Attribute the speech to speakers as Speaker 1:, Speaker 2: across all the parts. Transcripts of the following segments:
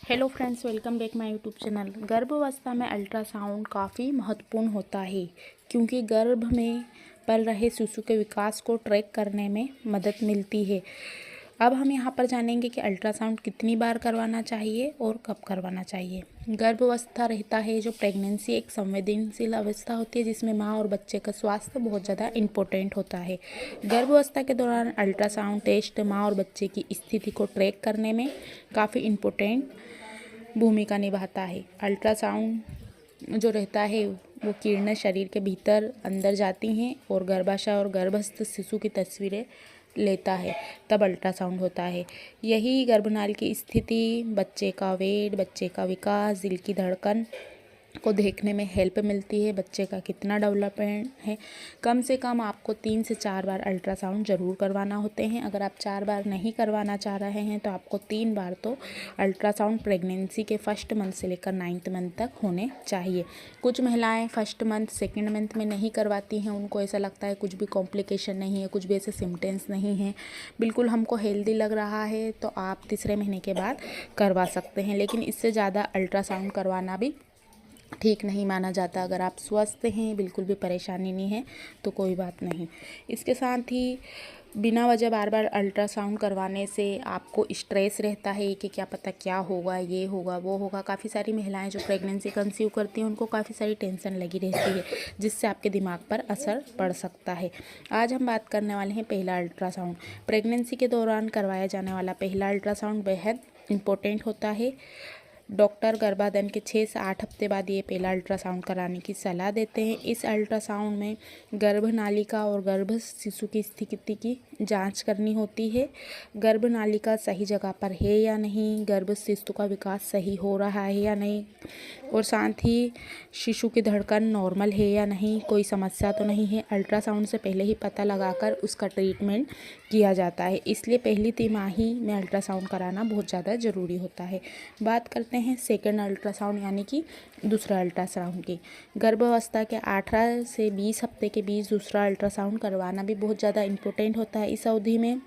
Speaker 1: Hello friends, welcome back my YouTube channel. गर्भावस्था में ultrasound काफ़ी महत्वपूर्ण होता है क्योंकि गर्भ में पल रहे शिशु के विकास को ट्रैक करने में मदद मिलती है। अब हम यहाँ पर जानेंगे कि अल्ट्रासाउंड कितनी बार करवाना चाहिए और कब करवाना चाहिए। गर्भावस्था रहता है जो प्रेगनेंसी एक संवेदनशील अवस्था होती है जिसमें माँ और बच्चे का स्वास्थ्य बहुत ज़्यादा इम्पोर्टेंट होता है। गर्भावस्था के दौरान अल्ट्रासाउंड टेस्ट माँ और बच्चे की स्थिति को ट्रैक करने में काफ़ी इम्पोर्टेंट भूमिका निभाता है। अल्ट्रासाउंड जो रहता है वो किरणें शरीर के भीतर अंदर जाती हैं और गर्भाशय और गर्भस्थ शिशु की तस्वीरें लेता है, तब अल्ट्रासाउंड होता है। यही गर्भनाल की स्थिति, बच्चे का वेट, बच्चे का विकास, दिल की धड़कन को देखने में हेल्प मिलती है। बच्चे का कितना डेवलपमेंट है, कम से कम आपको 3 से 4 बार अल्ट्रासाउंड ज़रूर करवाना होते हैं। अगर आप 4 बार नहीं करवाना चाह रहे हैं तो आपको 3 बार तो अल्ट्रासाउंड प्रेगनेंसी के फर्स्ट मंथ से लेकर 9th मंथ तक होने चाहिए। कुछ महिलाएं फर्स्ट मंथ, सेकेंड मंथ में नहीं करवाती हैं। उनको ऐसा लगता है कुछ भी कॉम्प्लिकेशन नहीं है, कुछ भी ऐसे सिम्टम्स नहीं हैं, बिल्कुल हमको हेल्दी लग रहा है, तो आप तीसरे महीने के बाद करवा सकते हैं। लेकिन इससे ज़्यादा अल्ट्रासाउंड करवाना भी ठीक नहीं माना जाता। अगर आप स्वस्थ हैं, बिल्कुल भी परेशानी नहीं है, तो कोई बात नहीं। इसके साथ ही बिना वजह बार बार अल्ट्रासाउंड करवाने से आपको स्ट्रेस रहता है कि क्या पता क्या होगा, ये होगा, वो होगा। काफ़ी सारी महिलाएं जो प्रेगनेंसी कंसीव करती हैं उनको काफ़ी सारी टेंशन लगी रहती है जिससे आपके दिमाग पर असर पड़ सकता है। आज हम बात करने वाले हैं पहला अल्ट्रासाउंड। प्रेगनेंसी के दौरान करवाया जाने वाला पहला अल्ट्रासाउंड बेहद इम्पोर्टेंट होता है। डॉक्टर गर्भाधान के 6 से 8 हफ्ते बाद ये पहला अल्ट्रासाउंड कराने की सलाह देते हैं। इस अल्ट्रासाउंड में गर्भनालिका और गर्भस्थ शिशु की स्थिति की जांच करनी होती है। गर्भनालिका सही जगह पर है या नहीं, गर्भस्थ शिशु का विकास सही हो रहा है या नहीं, और साथ ही शिशु की धड़कन नॉर्मल है या नहीं, कोई समस्या तो नहीं है। अल्ट्रासाउंड से पहले ही पता लगाकर उसका ट्रीटमेंट किया जाता है, इसलिए पहली तिमाही में अल्ट्रासाउंड कराना बहुत ज़्यादा ज़रूरी होता है। बात करते हैं सेकेंड अल्ट्रासाउंड यानी कि दूसरा अल्ट्रासाउंड की। गर्भावस्था के 18 से 20 हफ्ते के बीच दूसरा अल्ट्रासाउंड करवाना भी बहुत ज़्यादा इम्पोर्टेंट होता है। इस अवधि में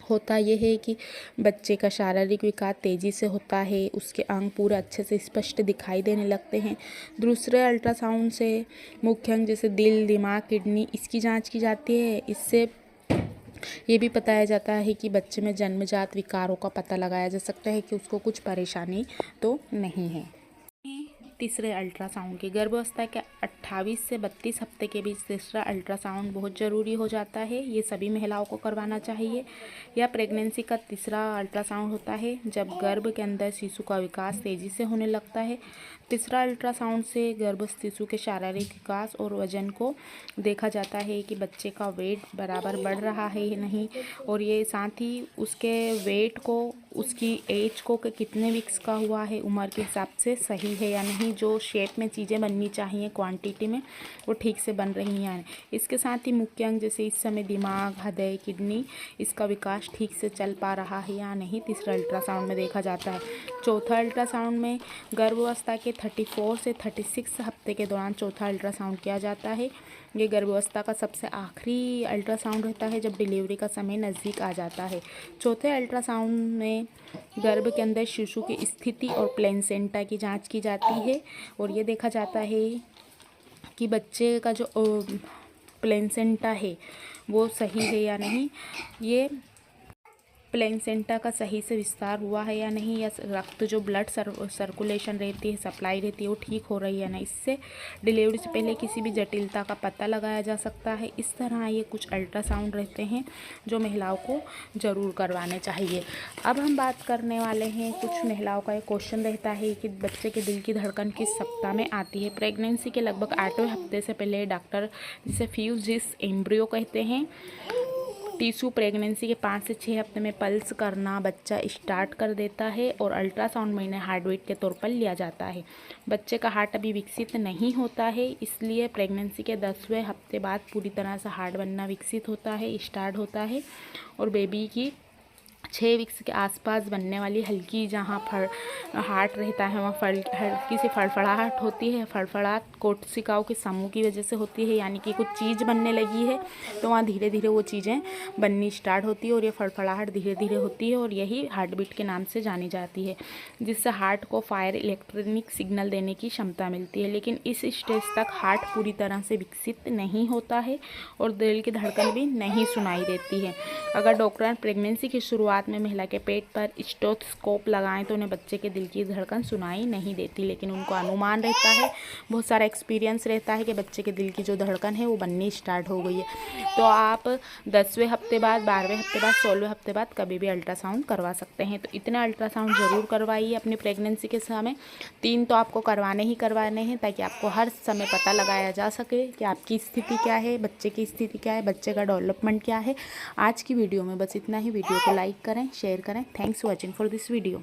Speaker 1: होता यह है कि बच्चे का शारीरिक विकास तेज़ी से होता है, उसके अंग पूरे अच्छे से स्पष्ट दिखाई देने लगते हैं। दूसरे अल्ट्रासाउंड से मुख्य अंग जैसे दिल, दिमाग, किडनी, इसकी जांच की जाती है। इससे ये भी बताया जाता है कि बच्चे में जन्मजात विकारों का पता लगाया जा सकता है कि उसको कुछ परेशानी तो नहीं है। तीसरे अल्ट्रासाउंड की गर्भावस्था के 28 से 32 हफ्ते के बीच तीसरा अल्ट्रासाउंड बहुत ज़रूरी हो जाता है। ये सभी महिलाओं को करवाना चाहिए। यह प्रेगनेंसी का तीसरा अल्ट्रासाउंड होता है जब गर्भ के अंदर शिशु का विकास तेज़ी से होने लगता है। तीसरा अल्ट्रासाउंड से गर्भस्थ शिशु के शारीरिक विकास और वजन को देखा जाता है कि बच्चे का वेट बराबर बढ़ रहा है या नहीं, और ये साथ ही उसके वेट को, उसकी एज को कि कितने वीक्स का हुआ है, उम्र के हिसाब से सही है या नहीं, जो शेप में चीज़ें बननी चाहिए क्वांटिटी में वो ठीक से बन रही हैं या नहीं। इसके साथ ही मुख्य अंग जैसे इस समय दिमाग, हृदय, किडनी, इसका विकास ठीक से चल पा रहा है या नहीं, तीसरा अल्ट्रासाउंड में देखा जाता है। चौथा अल्ट्रासाउंड में गर्भावस्था के 34 से 36 हफ्ते के दौरान चौथा अल्ट्रासाउंड किया जाता है। ये गर्भावस्था का सबसे आखिरी अल्ट्रासाउंड रहता है जब डिलीवरी का समय नज़दीक आ जाता है। चौथे अल्ट्रासाउंड में गर्भ के अंदर शिशु की स्थिति और प्लेसेंटा की जांच की जाती है और ये देखा जाता है कि बच्चे का जो प्लेसेंटा है वो सही है या नहीं, ये प्लेसेंटा का सही से विस्तार हुआ है या नहीं, या रक्त जो ब्लड सर्कुलेशन रहती है, सप्लाई रहती है, वो ठीक हो रही है ना। इससे डिलीवरी से पहले किसी भी जटिलता का पता लगाया जा सकता है। इस तरह ये कुछ अल्ट्रासाउंड रहते हैं जो महिलाओं को ज़रूर करवाने चाहिए। अब हम बात करने वाले हैं, कुछ महिलाओं का एक क्वेश्चन रहता है कि बच्चे के दिल की धड़कन किस सप्ताह में आती है। प्रेगनेंसी के लगभग 8वें हफ्ते से पहले डॉक्टर जिसे फ्यूजिस एम्ब्रियो कहते हैं, टिश्यू प्रेगनेंसी के 5 से 6 हफ्ते में पल्स करना बच्चा स्टार्ट कर देता है और अल्ट्रासाउंड महीने हार्टबीट के तौर पर लिया जाता है। बच्चे का हार्ट अभी विकसित नहीं होता है, इसलिए प्रेगनेंसी के 10वें हफ्ते बाद पूरी तरह से हार्ट बनना विकसित होता है, स्टार्ट होता है और बेबी की 6 वीक्स के आसपास बनने वाली हल्की जहाँ हार्ट रहता है वहाँ हल्की सी फड़फड़ाहट होती है। फड़फड़ाहट कोशिकाओं के समूह की वजह से होती है, यानी कि कुछ चीज़ बनने लगी है तो वहाँ धीरे धीरे वो चीज़ें बननी स्टार्ट होती है और ये फड़फड़ाहट धीरे धीरे होती है और यही हार्ट बीट के नाम से जानी जाती है, जिससे हार्ट को फायर इलेक्ट्रॉनिक सिग्नल देने की क्षमता मिलती है। लेकिन इस स्टेज तक हार्ट पूरी तरह से विकसित नहीं होता है और दिल की धड़कन भी नहीं सुनाई देती है। अगर डॉक्टर प्रेगनेंसी की शुरुआत में महिला के पेट पर स्टेथोस्कोप लगाएं तो उन्हें बच्चे के दिल की धड़कन सुनाई नहीं देती, लेकिन उनको अनुमान रहता है, बहुत सारा एक्सपीरियंस रहता है कि बच्चे के दिल की जो धड़कन है वो बननी स्टार्ट हो गई है। तो आप 10वें हफ्ते बाद, 12वें हफ्ते बाद, 16वें हफ्ते बाद कभी भी अल्ट्रासाउंड करवा सकते हैं। तो इतना अल्ट्रासाउंड ज़रूर करवाइए अपनी प्रेगनेंसी के समय। 3 तो आपको करवाने ही करवाने हैं ताकि आपको हर समय पता लगाया जा सके कि आपकी स्थिति क्या है, बच्चे की स्थिति क्या है, बच्चे का डेवलपमेंट क्या है। आज की वीडियो में बस इतना ही। वीडियो को लाइक करें, शेयर करें। Thanks for watching for this video.